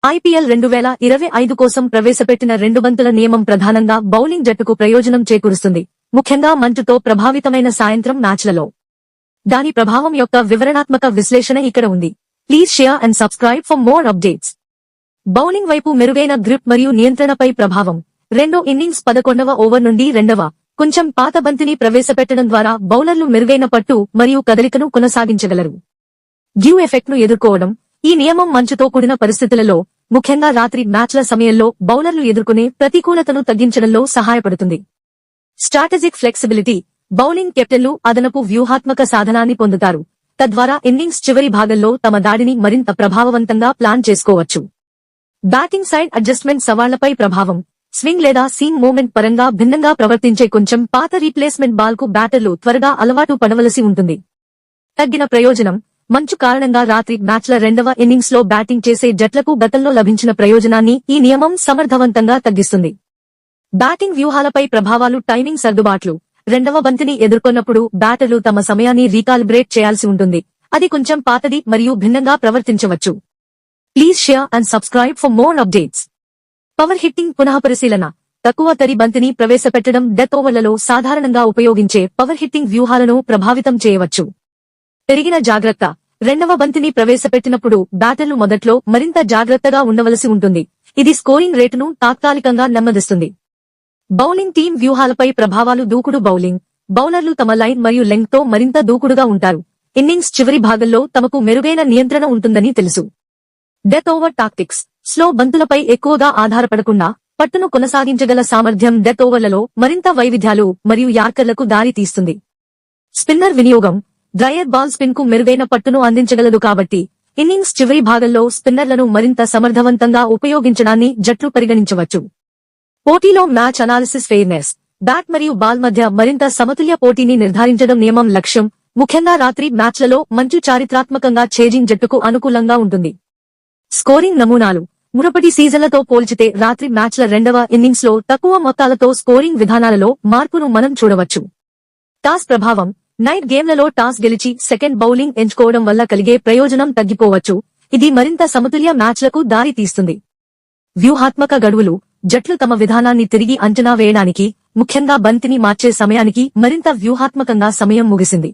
IPL 2025 కోసం ప్రవేశపెట్టిన 2 బంతుల నియమం ప్రధానంగా బౌలింగ్ జట్టుకు ప్రయోజనం చేకూరుస్తుంది, ముఖ్యంగా మంచుతో ప్రభావితమైన సాయంత్రం మ్యాచ్లలో. దాని ప్రభావం యొక్క వివరణాత్మక విశ్లేషణ ఇక్కడ ఉంది. Please share and subscribe for more updates. Bowling వైపు మెరుగైన గ్రిప్ మరియు నియంత్రణపై ప్రభావం. రెండో ఇన్నింగ్స్ 11వ ఓవర్ నుండి కొంచెం పాత బంతిని ప్రవేశపెట్టడం ద్వారా బౌలర్లు మెరుగైన పట్టు మరియు కదలికను కొనసాగించగలరు. డ్యూ ఎఫెక్ట్ ను ఎదుర్కోవడం. ఈ నియమం మంచుతో కూడిన పరిస్థితులలో, ముఖ్యంగా రాత్రి మ్యాచ్ల సమయంలో బౌలర్లు ఎదుర్కొనే ప్రతికూలతను తగ్గించడంలో సహాయపడుతుంది. Strategic flexibility. బౌలింగ్ కెప్టెన్లు అదనపు వ్యూహాత్మక సాధనాన్ని పొందుతారు, తద్వారా ఇన్నింగ్స్ చివరి భాగంలో తమ దాడిని మరింత ప్రభావవంతంగా ప్లాన్ చేసుకోవచ్చు. బ్యాటింగ్ సైడ్ అడ్జస్ట్మెంట్ సవాళ్లపై ప్రభావం. స్వింగ్ లేదా సీమ్ మూవ్మెంట్ పరంగా భిన్నంగా ప్రవర్తించే కొంచెం పాత రీప్లేస్మెంట్ బాల్ కు బ్యాటర్లు త్వరగా అలవాటు పడవలసి ఉంటుంది. తగ్గిన ప్రయోజనం. మంచు కారణంగా రాత్రి మ్యాచ్ల రెండవ ఇన్నింగ్స్ లో బ్యాటింగ్ చేసే జట్లకు గతంలో లభించిన ప్రయోజనాన్ని ఈ నియమం సమర్థవంతంగా తగ్గిస్తుంది. బ్యాటింగ్ వ్యూహాలపై ప్రభావాలు. టైమింగ్ సర్దుబాట్లు. రెండవ బంతిని ఎదుర్కొన్నప్పుడు బ్యాటర్లు తమ సమయాన్ని రీకాలిబ్రేట్ చేయాల్సి ఉంటుంది, అది కొంచెం పాతది మరియు భిన్నంగా ప్రవర్తించవచ్చు. Please share and subscribe for more updates. Power hitting పునఃపరిశీలన. తక్కువ తరి బంతిని ప్రవేశపెట్టడం డెత్ ఓవర్లలో సాధారణంగా ఉపయోగించే పవర్ హిట్టింగ్ వ్యూహాలను ప్రభావితం చేయవచ్చు. పెరిగిన జాగ్రత్త. రెండవ బంతిని ప్రవేశపెట్టినప్పుడు బ్యాటర్లు మొదట్లో మరింత జాగ్రత్తగా ఉండవలసి ఉంటుంది, ఇది స్కోరింగ్ రేటును తాత్కాలికంగా నెమ్మదిస్తుంది. బౌలింగ్ టీం వ్యూహాలపై ప్రభావాలు. దూకుడు బౌలింగ్. బౌలర్లు తమ లైన్ మరియు లెంగ్త్ తో మరింత దూకుడుగా ఉంటారు, ఇన్నింగ్స్ చివరి భాగంలో తమకు మెరుగైన నియంత్రణ ఉంటుందని తెలుసు. Death over tactics. స్లో బంతులపై ఎక్కువగా ఆధారపడకుండా పట్టును కొనసాగించగల సామర్థ్యం డెత్ ఓవర్లలో మరింత వైవిధ్యాలు మరియు యార్కర్లకు దారి తీస్తుంది. స్పిన్నర్ వినియోగం. డ్రైయర్ బాల్ స్పిన్ కు మెరుగైన పట్టును అందించగలదు కాబట్టి ఇన్నింగ్స్ చివరి భాగంలో స్పిన్నర్లను మరింత సమర్థవంతంగా ఉపయోగించడాన్ని జట్లు పరిగణించవచ్చు. పోటీలో మ్యాచ్ అనాలిసిస్. ఫెయిర్నెస్. బ్యాట్ మరియు బాల్ మధ్య మరింత సమతుల్య పోటీని నిర్ధారించడం నియమం లక్ష్యం, ముఖ్యంగా రాత్రి మ్యాచ్లలో మంచు చారిత్రాత్మకంగా ఛేజింగ్ జట్టుకు అనుకూలంగా ఉంటుంది. స్కోరింగ్ నమూనాలు. మునుపటి సీజన్లతో పోల్చితే రాత్రి మ్యాచ్ల రెండవ ఇన్నింగ్స్ లో తక్కువ మొత్తాలతో స్కోరింగ్ విధానాలలో మార్పును మనం చూడవచ్చు. టాస్ ప్రభావం. నైట్ గేమ్లలో టాస్ గెలిచి సెకండ్ బౌలింగ్ ఎంచుకోవడం వల్ల కలిగే ప్రయోజనం తగ్గిపోవచ్చు, ఇది మరింత సమతుల్య మ్యాచ్లకు దారి తీస్తుంది. వ్యూహాత్మక గడువులు. జట్లు తమ విధానాన్ని తిరిగి అంచనా వేయడానికి, ముఖ్యంగా బంతిని మార్చే సమయానికి మరింత వ్యూహాత్మకంగా సమయం ముగిసింది.